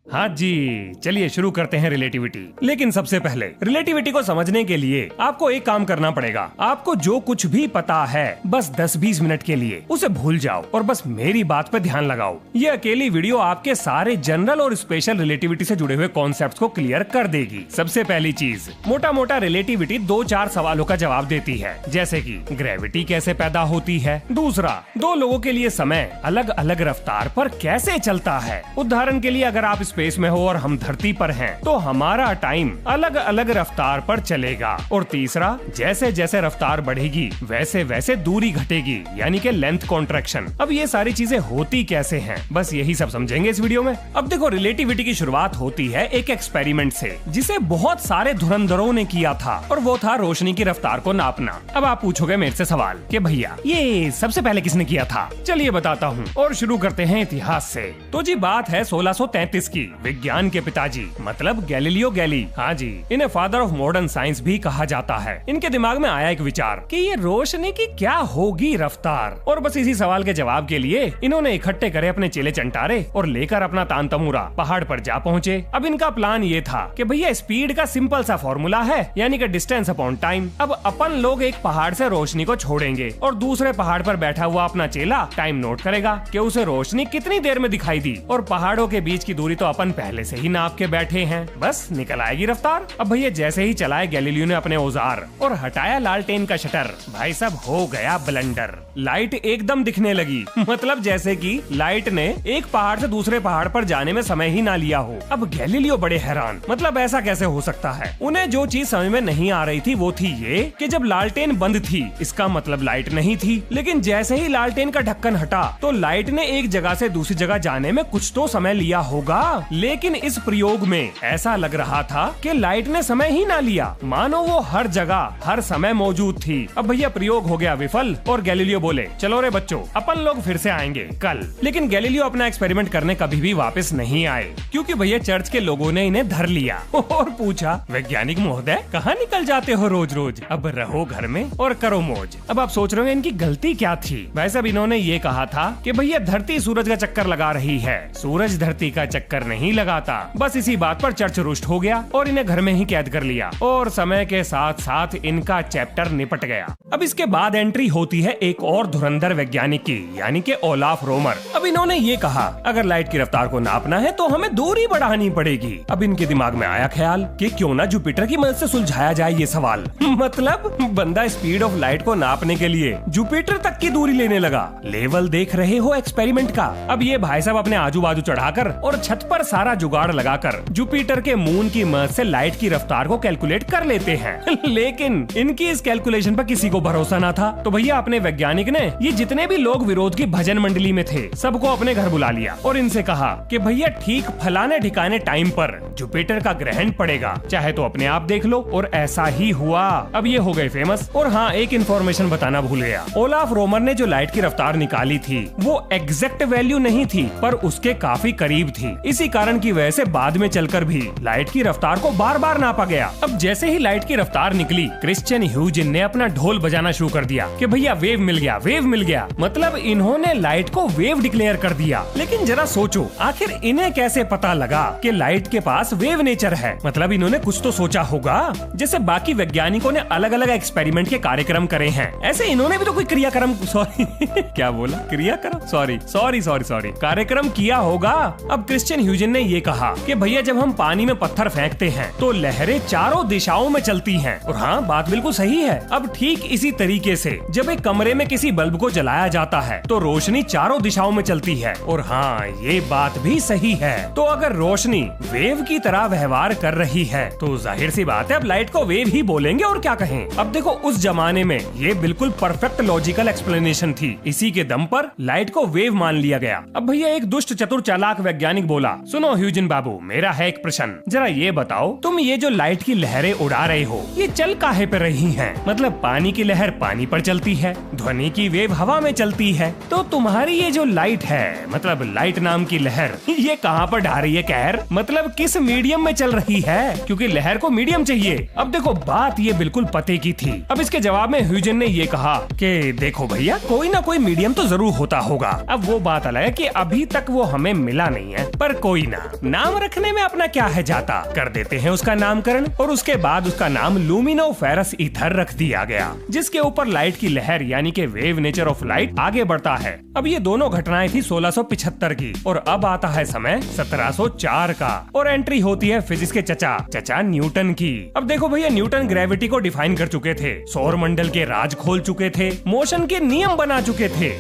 हाँ जी, चलिए शुरू करते हैं रिलेटिविटी। लेकिन सबसे पहले रिलेटिविटी को समझने के लिए आपको एक काम करना पड़ेगा। आपको जो कुछ भी पता है बस 10-20 मिनट के लिए उसे भूल जाओ और बस मेरी बात पर ध्यान लगाओ। ये अकेली वीडियो आपके सारे जनरल और स्पेशल रिलेटिविटी से जुड़े हुए कॉन्सेप्ट्स को क्लियर कर देगी। सबसे पहली चीज, मोटा मोटा रिलेटिविटी 2-4 सवालों का जवाब देती है, जैसे कि ग्रेविटी कैसे पैदा होती है। दूसरा, दो लोगों के लिए समय अलग अलग रफ्तार पर कैसे चलता है। उदाहरण के लिए अगर आप स्पेस में हो और हम धरती पर हैं, तो हमारा टाइम अलग अलग रफ्तार पर चलेगा। और तीसरा, जैसे जैसे रफ्तार बढ़ेगी वैसे वैसे दूरी घटेगी, यानी कि लेंथ कॉन्ट्रैक्शन। अब ये सारी चीजें होती कैसे हैं, बस यही सब समझेंगे इस वीडियो में। अब देखो, रिलेटिविटी की शुरुआत होती है एक एक्सपेरिमेंट से, जिसे बहुत सारे धुरंधरों ने किया था, और वो था रोशनी की रफ्तार को नापना। अब आप पूछोगे मेरे से सवाल कि भैया ये सबसे पहले किसने किया था। चलिए बताता हूँ, और शुरू करते हैं इतिहास से। तो जी बात है 1633 की। विज्ञान के पिताजी मतलब गैलीलियो गैली, हाँ जी, इन्हें फादर ऑफ मॉडर्न साइंस भी कहा जाता है। इनके दिमाग में आया एक विचार कि ये रोशनी की क्या होगी रफ्तार, और बस इसी सवाल के जवाब के लिए इन्होंने इकट्ठे करे अपने चेले चंटारे और लेकर अपना तानतमुरा पहाड़ पर जा पहुँचे। अब इनका प्लान ये था कि भैया स्पीड का सिंपल सा फॉर्मूला है, यानी कि डिस्टेंस अपॉन टाइम। अब अपन लोग एक पहाड़ से रोशनी को छोड़ेंगे और दूसरे पहाड़ पर बैठा हुआ अपना चेला टाइम नोट करेगा कि उसे रोशनी कितनी देर में दिखाई दी, और पहाड़ों के बीच की दूरी तो अपन पहले से ही नाप के बैठे हैं, बस निकल आएगी रफ्तार। अब भैया जैसे ही चलाए गैलीलियो ने अपने औजार और हटाया लालटेन का शटर, भाई साहब हो गया ब्लंडर। लाइट एकदम दिखने लगी, मतलब जैसे कि लाइट ने एक पहाड़ से दूसरे पहाड़ पर जाने में समय ही ना लिया हो। अब गैलीलियो बड़े हैरान, मतलब ऐसा कैसे हो सकता है। उन्हें जो चीज समझ में नहीं आ रही थी वो थी ये कि जब लालटेन बंद थी इसका मतलब लाइट नहीं थी, लेकिन जैसे ही लालटेन का ढक्कन हटा तो लाइट ने एक जगह से दूसरी जगह जाने में कुछ तो समय लिया होगा। लेकिन इस प्रयोग में ऐसा लग रहा था कि लाइट ने समय ही ना लिया, मानो वो हर जगह हर समय मौजूद थी। अब भैया प्रयोग हो गया विफल और गैलीलियो बोले, चलो रे बच्चों, अपन लोग फिर से आएंगे कल। लेकिन गैलीलियो अपना एक्सपेरिमेंट करने कभी भी वापस नहीं आए, क्योंकि भैया चर्च के लोगों ने इन्हें धर लिया और पूछा, वैज्ञानिक महोदय कहाँ निकल जाते हो रोज रोज, अब रहो घर में और करो मौज। अब आप सोच रहे हो इनकी गलती क्या थी। भाई साहब इन्होंने ये कहा था कि भैया धरती सूरज का चक्कर लगा रही है, सूरज धरती का चक्कर नहीं लगाता। बस इसी बात पर चर्च रुष्ट हो गया और इन्हें घर में ही कैद कर लिया, और समय के साथ साथ इनका चैप्टर निपट गया। अब इसके बाद एंट्री होती है एक और धुरंधर वैज्ञानिक की, यानी कि ओलाफ रोमर। अब इन्होंने ये कहा, अगर लाइट की रफ्तार को नापना है तो हमें दूरी बढ़ानी पड़ेगी। अब इनके दिमाग में आया ख्याल कि क्यों ना जुपिटर की मदद से सुलझाया जाए ये सवाल। मतलब बंदा स्पीड ऑफ लाइट को नापने के लिए जुपिटर तक की दूरी लेने लगा। लेवल देख रहे हो एक्सपेरिमेंट का। अब ये भाई साहब अपने आजू बाजू चढ़ाकर और छत पर सारा जुगाड़ लगाकर जुपिटर के मून की मदद से लाइट की रफ्तार को कैलकुलेट कर लेते हैं। लेकिन इनकी इस कैलकुलेशन पर किसी को भरोसा ना था, तो भैया अपने वैज्ञानिक ने ये जितने भी लोग विरोध की भजन मंडली में थे सबको अपने घर बुला लिया और इनसे कहा कि भैया ठीक फलाने ठिकाने टाइम पर जुपिटर का ग्रहण पड़ेगा, चाहे तो अपने आप देख लो। और ऐसा ही हुआ। अब ये हो गए फेमस। और हाँ, एक इन्फॉर्मेशन बताना भूल गया, ओलाफ रोमर ने जो लाइट की रफ्तार निकाली थी वो एग्जैक्ट वैल्यू नहीं थी, पर उसके काफी करीब थी। इसी कारण की वजह से बाद में चलकर भी लाइट की रफ्तार को बार बार नापा गया। अब जैसे ही लाइट की रफ्तार निकली, क्रिश्चियन ह्यूजिन ने अपना ढोल बजाना शुरू कर दिया कि भैया वेव मिल गया, वेव मिल गया। मतलब इन्होंने लाइट को वेव डिक्लेयर कर दिया। लेकिन जरा सोचो, आखिर इन्हें कैसे पता लगा कि लाइट के पास वेव नेचर है। मतलब इन्होंने कुछ तो सोचा होगा। जैसे बाकी वैज्ञानिकों ने अलग अलग एक्सपेरिमेंट के कार्यक्रम करे हैं, ऐसे इन्होंने भी तो कोई क्रियाक्रम सॉरी क्या बोला, क्रियाक्रम सॉरी सॉरी सॉरी सॉरी कार्यक्रम किया होगा। अब क्रिश्चियन ह्यूजिन ने ये कहा कि भैया जब हम पानी में पत्थर फेंकते हैं तो लहरें चारों दिशाओं में चलती हैं। और हाँ, बात बिल्कुल सही है। अब ठीक इसी तरीके से जब एक कमरे में किसी बल्ब को जलाया जाता है तो रोशनी चारों दिशाओं में चलती है। और हाँ, ये बात भी सही है। तो अगर रोशनी वेव की तरह व्यवहार कर रही है तो जाहिर सी बात है अब लाइट को वेव ही बोलेंगे, और क्या कहें। अब देखो, उस जमाने में ये बिल्कुल परफेक्ट लॉजिकल एक्सप्लेनेशन थी। इसी के दम पर लाइट को वेव मान लिया गया। अब भैया एक दुष्ट चतुर चालाक वैज्ञानिक बोला, सुनो ह्यूजिन बाबू, मेरा है एक प्रश्न, जरा ये बताओ, तुम ये जो लाइट की लहरें उड़ा रहे हो ये चल काहे पे रही हैं? मतलब पानी की लहर पानी पर चलती है, ध्वनि की वेव हवा में चलती है, तो तुम्हारी ये जो लाइट है, मतलब लाइट नाम की लहर, ये कहाँ पर ढा रही है कहर? मतलब किस मीडियम में चल रही है? क्योंकि लहर को मीडियम चाहिए। अब देखो, बात ये बिल्कुल पते की थी। अब इसके जवाब में ह्यूजन ने ये कहा कि देखो भैया, कोई ना कोई मीडियम तो जरूर होता होगा। अब वो बात अलग है कि अभी तक वो हमें मिला नहीं है, पर कोई कोई ना, नाम रखने में अपना क्या है जाता, कर देते हैं उसका नामकरण। और उसके बाद उसका नाम लुमिनोफेरस ईथर रख दिया गया, जिसके ऊपर लाइट की लहर यानी कि वेव नेचर ऑफ लाइट आगे बढ़ता है। अब ये दोनों घटनाएं थी 1675 की, और अब आता है समय 1704 का, और एंट्री होती है फिजिक्स के चचा न्यूटन की। अब देखो भैया, न्यूटन ग्रेविटी को डिफाइन कर चुके थे, सौर मंडल के राज खोल चुके थे, मोशन के नियम बना चुके थे।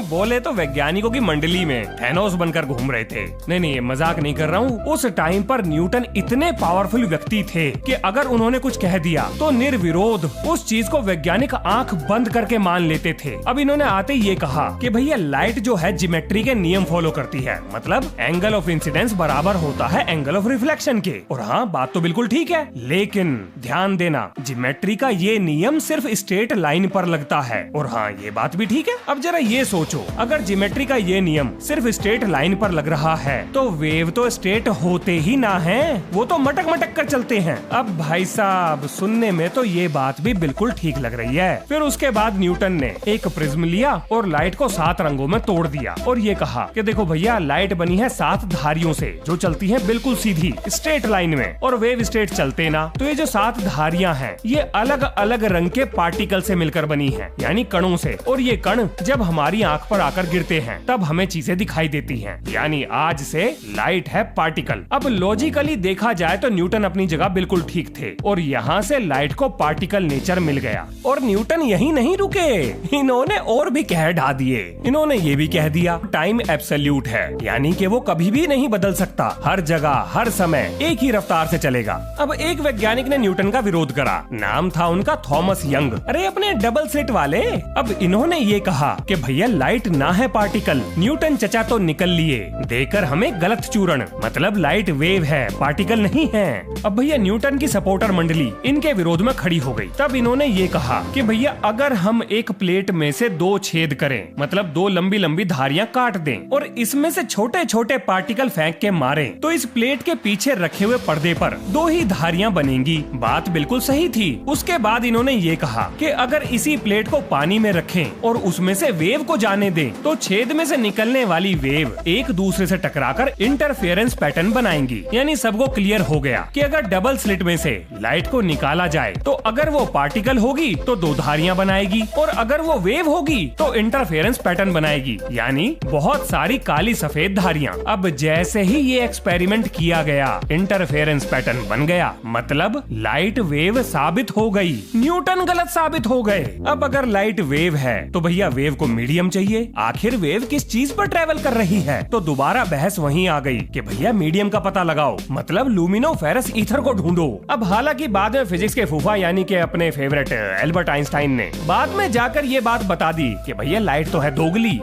बोले तो वैज्ञानिकों की मंडली में थैनोस बनकर घूम रहे थे। नहीं, ये मजाक नहीं कर रहा हूँ। उस टाइम पर न्यूटन इतने पावरफुल व्यक्ति थे कि अगर उन्होंने कुछ कह दिया तो निर्विरोध उस चीज को वैज्ञानिक आंख बंद करके मान लेते थे। अब इन्होंने आते ही ये कहा कि भैया लाइट जो है ज्योमेट्री के नियम फॉलो करती है, मतलब एंगल ऑफ इंसिडेंस बराबर होता है एंगल ऑफ रिफ्लेक्शन के। और हाँ, बात तो बिल्कुल ठीक है, लेकिन ध्यान देना, ज्योमेट्री का ये नियम सिर्फ स्ट्रेट लाइन पर लगता है। और हाँ, ये बात भी ठीक है। अब जरा ये सोचो, अगर ज्योमेट्री का ये नियम सिर्फ स्ट्रेट लाइन पर लग रहा है तो वेव तो स्ट्रेट होते ही ना है, वो तो मटक मटक कर चलते हैं। अब भाई साहब, सुनने में तो ये बात भी बिल्कुल ठीक लग रही है। फिर उसके बाद न्यूटन ने एक प्रिज्म लिया और लाइट को 7 रंगों में तोड़ दिया, और ये कहा कि देखो भैया, लाइट बनी है 7 धारियों से जो चलती है बिल्कुल सीधी स्ट्रेट लाइन में, और वेव स्ट्रेट चलते ना। तो ये जो 7 धारियां हैं ये अलग अलग रंग के पार्टिकल से मिलकर बनी है, यानी कणों से। और ये कण जब हमारी आंख पर आकर गिरते हैं तब हमें चीजें दिखाई देती हैं, यानी आज से लाइट है पार्टिकल। अब लॉजिकली देखा जाए तो न्यूटन अपनी जगह बिल्कुल ठीक थे, और यहाँ से लाइट को पार्टिकल नेचर मिल गया। और न्यूटन यही नहीं रुके, इन्होंने और भी कह ढा दिए। इन्होंने ये भी कह दिया टाइम एब्सोल्यूट है, यानी कि वो कभी भी नहीं बदल सकता, हर जगह हर समय एक ही रफ्तार से चलेगा। अब एक वैज्ञानिक ने न्यूटन का विरोध करा, नाम था उनका थॉमस यंग। अरे अपने डबल स्लिट वाले। अब इन्होंने ये कहा कि भैया लाइट ना है पार्टिकल, न्यूटन चचा तो निकल लिए, देकर हमें गलत चूरण, मतलब लाइट वेव है, पार्टिकल नहीं है। अब भैया न्यूटन की सपोर्टर मंडली इनके विरोध में खड़ी हो गई। तब इन्होंने ये कहा कि भैया अगर हम एक प्लेट में से 2 छेद करें, मतलब 2 लंबी लंबी धारियां काट दें और इसमें से छोटे छोटे पार्टिकल फेंक के मारें, तो इस प्लेट के पीछे रखे हुए पर्दे पर 2 ही धारियां बनेंगी। बात बिल्कुल सही थी। उसके बाद इन्होंने ये कहा कि अगर इसी प्लेट को पानी में रखें और उसमें से वेव को जाने दें, तो छेद में से निकलने वाली वेव एक दूसरे से टकराकर इंटरफेरेंस पैटर्न बनाएंगी। यानी सबको क्लियर हो गया कि अगर डबल स्लिट में से लाइट को निकाला जाए तो अगर वो पार्टिकल होगी तो 2 धारियां बनाएगी, और अगर वो वेव होगी तो इंटरफेरेंस पैटर्न बनाएगी, यानी बहुत सारी काली सफेद धारियां। अब जैसे ही ये एक्सपेरिमेंट किया गया, इंटरफेरेंस पैटर्न बन गया, मतलब लाइट वेव साबित हो गई। न्यूटन गलत साबित हो गए। अब अगर लाइट वेव है तो भैया वेव को मीडियम चाहिए, आखिर वेव किस चीज पर ट्रेवल कर रही है। तो दोबारा बहस वहीं आ गई कि भैया मीडियम का पता लगाओ, मतलब लुमिनोफेरस ईथर को ढूंढो। अब हालांकि बाद में फिजिक्स के फूफा यानी कि अपने फेवरेट एल्बर्ट आइंस्टाइन ने बाद में जाकर ये बात बता दी कि भैया लाइट तो है दोगली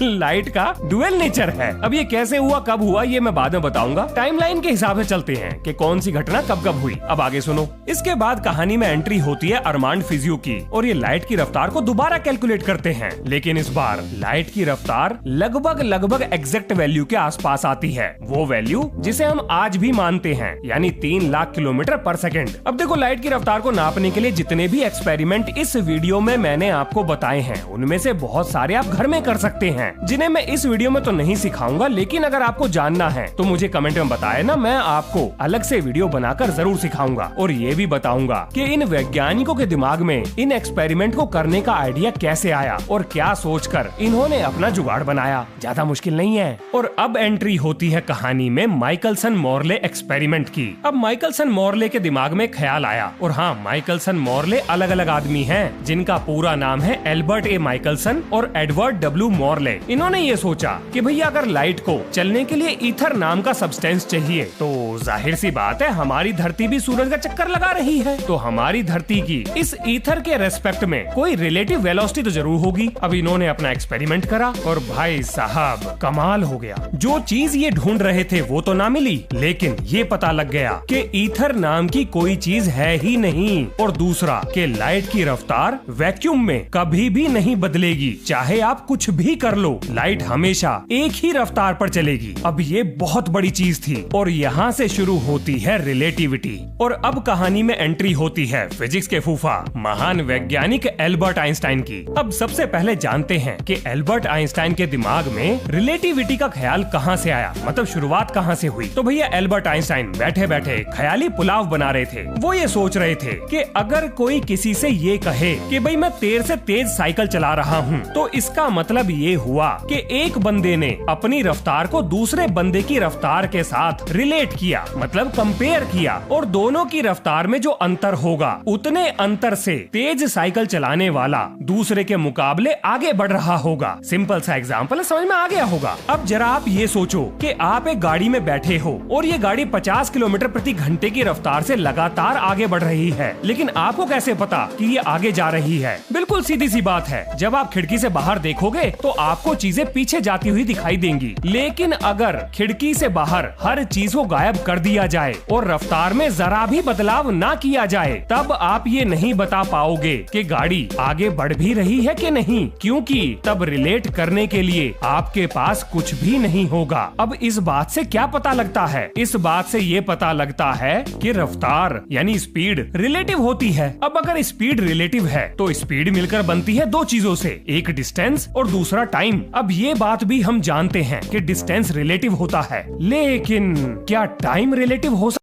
लाइट का डुअल नेचर है। अब ये कैसे हुआ, कब हुआ, ये मैं बाद में बताऊंगा। टाइमलाइन के हिसाब से चलते हैं कि कौन सी घटना कब कब हुई। अब आगे सुनो। इसके बाद कहानी में एंट्री होती है अरमांड फिजियो की, और ये लाइट की रफ्तार को दोबारा कैलकुलेट करते हैं, लेकिन इस बार लाइट की रफ्तार लगभग एग्जैक्ट वैल्यू के आसपास आती है, वो वैल्यू जिसे हम आज भी मानते हैं, यानी 3 लाख किलोमीटर पर सेकंड। अब देखो, लाइट की रफ्तार को नापने के लिए जितने भी एक्सपेरिमेंट इस वीडियो में मैंने आपको बताए हैं, उनमें से बहुत सारे आप घर में कर सकते हैं, जिन्हें मैं इस वीडियो में तो नहीं सिखाऊंगा, लेकिन अगर आपको जानना है तो मुझे कमेंट में बताएं ना, मैं आपको अलग से वीडियो बनाकर जरूर सिखाऊंगा। और ये भी बताऊंगा कि इन वैज्ञानिकों के दिमाग में इन एक्सपेरिमेंट को करने का आइडिया कैसे आया और क्या सोचकर इन्होंने अपना जुगाड़ बनाया। ज्यादा मुश्किल नहीं है। और अब एंट्री होती है कहानी में माइकलसन मोरले एक्सपेरिमेंट की। अब माइकलसन मोरले के दिमाग में ख्याल आया, और हाँ, माइकलसन मोरले अलग अलग आदमी हैं, जिनका पूरा नाम है एल्बर्ट ए माइकलसन और एडवर्ड डब्ल्यू मोरले। इन्होंने ये सोचा कि भैया अगर लाइट को चलने के लिए ईथर नाम का सब्सटेंस चाहिए, तो जाहिर सी बात है हमारी धरती भी सूरज का चक्कर लगा रही है, तो हमारी धरती की इस ईथर के रेस्पेक्ट में कोई रिलेटिव वेलोसिटी तो जरूर होगी। अब इन्होंने अपना एक्सपेरिमेंट करा, और भाई साहब कमाल हो गया। जो चीज ये ढूंढ रहे थे वो तो ना मिली, लेकिन ये पता लग गया कि ईथर नाम की कोई चीज है ही नहीं, और दूसरा कि लाइट की रफ्तार वैक्यूम में कभी भी नहीं बदलेगी, चाहे आप कुछ भी कर लो, लाइट हमेशा एक ही रफ्तार पर चलेगी। अब ये बहुत बड़ी चीज थी, और यहाँ से शुरू होती है रिलेटिविटी। और अब कहानी में एंट्री होती है फिजिक्स के फूफा महान वैज्ञानिक एल्बर्ट आइंस्टाइन की। अब सबसे पहले जानते हैं कि एल्बर्ट आइंस्टाइन के दिमाग में रिलेटिविटी का ख्याल कहाँ से आया, मतलब शुरुआत कहाँ से हुई? तो भैया एल्बर्ट आइंस्टाइन बैठे बैठे ख्याली पुलाव बना रहे थे। वो ये सोच रहे थे कि अगर कोई किसी से ये कहे कि भाई मैं तेज से तेज साइकिल चला रहा हूँ, तो इसका मतलब ये हुआ कि एक बंदे ने अपनी रफ्तार को दूसरे बंदे की रफ्तार के साथ रिलेट किया, मतलब कंपेयर किया, और दोनों की रफ्तार में जो अंतर होगा उतने अंतर से तेज साइकिल चलाने वाला दूसरे के मुकाबले आगे बढ़ रहा होगा। सिंपल सा एग्जांपल है, समझ में आ गया होगा। अब जरा आप ये सोचो कि आप एक गाड़ी में बैठे हो और ये गाड़ी 50 किलोमीटर प्रति घंटे की रफ्तार से लगातार आगे बढ़ रही है, लेकिन आपको कैसे पता कि ये आगे जा रही है? बिल्कुल सीधी सी बात है, जब आप खिड़की से बाहर देखोगे तो आपको चीजें पीछे जाती हुई दिखाई देंगी, लेकिन अगर खिड़की से बाहर हर चीज को गायब कर दिया जाए और रफ्तार में जरा भी बदलाव ना किया जाए, तब आप ये नहीं बता पाओगे कि गाड़ी आगे बढ़ भी रही है कि नहीं, क्योंकि तब रिलेट करने के लिए आपके पास कुछ भी नहीं होगा। अब इस बात से क्या पता लगता है? इस बात से ये पता लगता है कि रफ्तार यानी स्पीड रिलेटिव होती है। अब अगर स्पीड रिलेटिव है तो स्पीड मिलकर बनती है दो चीजों से, एक डिस्टेंस और दूसरा टाइम। अब ये बात भी हम जानते हैं कि डिस्टेंस रिलेटिव होता है, लेकिन क्या टाइम रिलेटिव हो